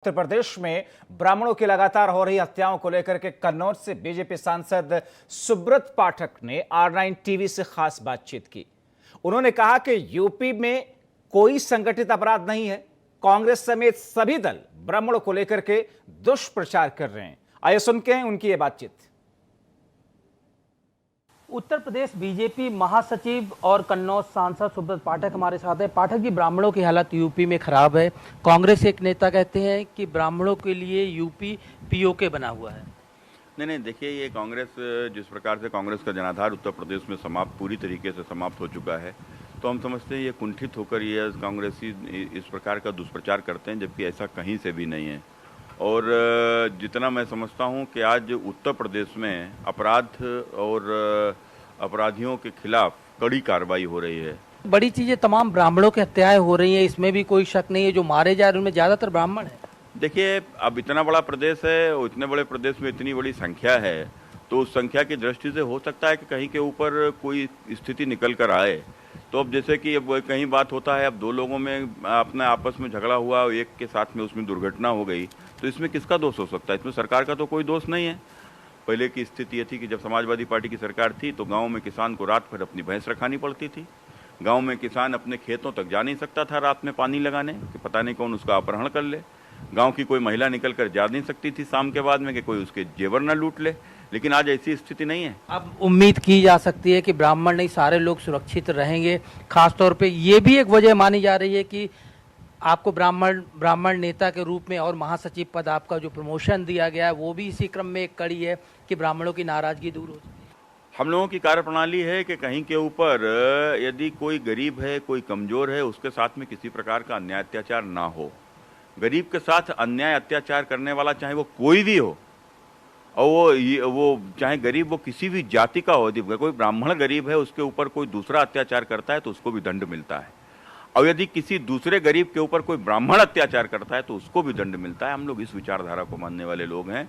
उत्तर प्रदेश में ब्राह्मणों की लगातार हो रही हत्याओं को लेकर के कन्नौज से बीजेपी सांसद सुब्रत पाठक ने R9 टीवी से खास बातचीत की। उन्होंने कहा कि यूपी में कोई संगठित अपराध नहीं है। कांग्रेस समेत सभी दल ब्राह्मणों को लेकर के दुष्प्रचार कर रहे हैं। आइए सुनते हैं उनकी ये बातचीत। उत्तर प्रदेश बीजेपी महासचिव और कन्नौज सांसद सुब्रत पाठक हमारे साथ है। पाठक जी, ब्राह्मणों की हालत यूपी में खराब है। कांग्रेस एक नेता कहते हैं कि ब्राह्मणों के लिए यूपी पीओके बना हुआ है। नहीं, देखिए, ये कांग्रेस जिस प्रकार से कांग्रेस का जनाधार उत्तर प्रदेश में पूरी तरीके से समाप्त हो चुका है, तो हम समझते हैं ये कुंठित होकर ये कांग्रेसी इस प्रकार का दुष्प्रचार करते हैं, जबकि ऐसा कहीं से भी नहीं है। और जितना मैं समझता हूं कि आज उत्तर प्रदेश में अपराध और अपराधियों के खिलाफ कड़ी कार्रवाई हो रही है। बड़ी चीजें, तमाम ब्राह्मणों की हत्याएं हो रही हैं, इसमें भी कोई शक नहीं है। जो मारे जा रहे हैं उनमें ज्यादातर ब्राह्मण है। देखिए, अब इतना बड़ा प्रदेश है और इतने बड़े प्रदेश में इतनी बड़ी संख्या है, तो उस संख्या की दृष्टि से हो सकता है कि कहीं के ऊपर कोई स्थिति निकल कर आए। तो अब जैसे कि अब कहीं बात होता है, अब दो लोगों में अपने आपस में झगड़ा हुआ, एक के साथ में उसमें दुर्घटना हो गई, तो इसमें किसका दोष हो सकता है? इसमें सरकार का तो कोई दोष नहीं है। पहले की स्थिति ये थी कि जब समाजवादी पार्टी की सरकार थी तो गाँव में किसान को रात भर अपनी भैंस रखानी पड़ती थी। गाँव में किसान अपने खेतों तक जा नहीं सकता था रात में पानी लगाने, कि पता नहीं कौन उसका अपहरण कर ले। गाँव की कोई महिला निकल कर जा नहीं सकती थी शाम के बाद में कि कोई उसके जेवर न लूट ले। लेकिन आज ऐसी स्थिति नहीं है। अब उम्मीद की जा सकती है कि ब्राह्मण नहीं, सारे लोग सुरक्षित रहेंगे। खासतौर पे ये भी एक वजह मानी जा रही है कि आपको ब्राह्मण नेता के रूप में और महासचिव पद आपका जो प्रमोशन दिया गया है, वो भी इसी क्रम में एक कड़ी है कि ब्राह्मणों की नाराजगी दूर हो सके। हम लोगों की कार्यप्रणाली है कि कहीं के ऊपर यदि कोई गरीब है, कोई कमजोर है, उसके साथ में किसी प्रकार का अन्याय अत्याचार ना हो। गरीब के साथ अन्याय अत्याचार करने वाला चाहे वो कोई भी हो, और वो चाहे गरीब वो किसी भी जाति का हो, यदि कोई ब्राह्मण गरीब है उसके ऊपर कोई दूसरा अत्याचार करता है तो उसको भी दंड मिलता है। और यदि किसी दूसरे गरीब के ऊपर कोई ब्राह्मण अत्याचार करता है तो उसको भी दंड मिलता है। हम लोग इस विचारधारा को मानने वाले लोग हैं।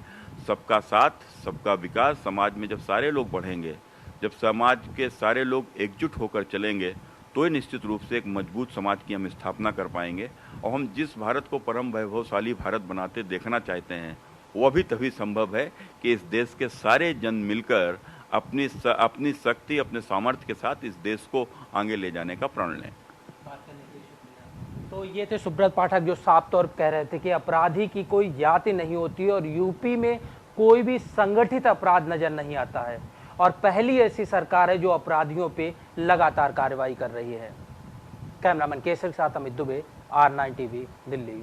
सबका साथ, सबका विकास। समाज में जब सारे लोग बढ़ेंगे, जब समाज के सारे लोग एकजुट होकर चलेंगे, तो निश्चित रूप से एक मजबूत समाज की हम स्थापना कर पाएंगे। और हम जिस भारत को परम वैभवशाली भारत बनाते देखना चाहते हैं, वो भी तभी संभव है कि इस देश के सारे जन मिलकर अपनी शक्ति, अपने सामर्थ्य के साथ इस देश को आगे ले जाने का प्रण लें। तो ये थे सुब्रत पाठक, जो साफ तौर पर कह रहे थे कि अपराधी की कोई जाति नहीं होती और यूपी में कोई भी संगठित अपराध नजर नहीं आता है, और पहली ऐसी सरकार है जो अपराधियों पे लगातार कार्रवाई कर रही है। कैमरामैन केसर के साथ अमित दुबे, R9 टीवी, दिल्ली।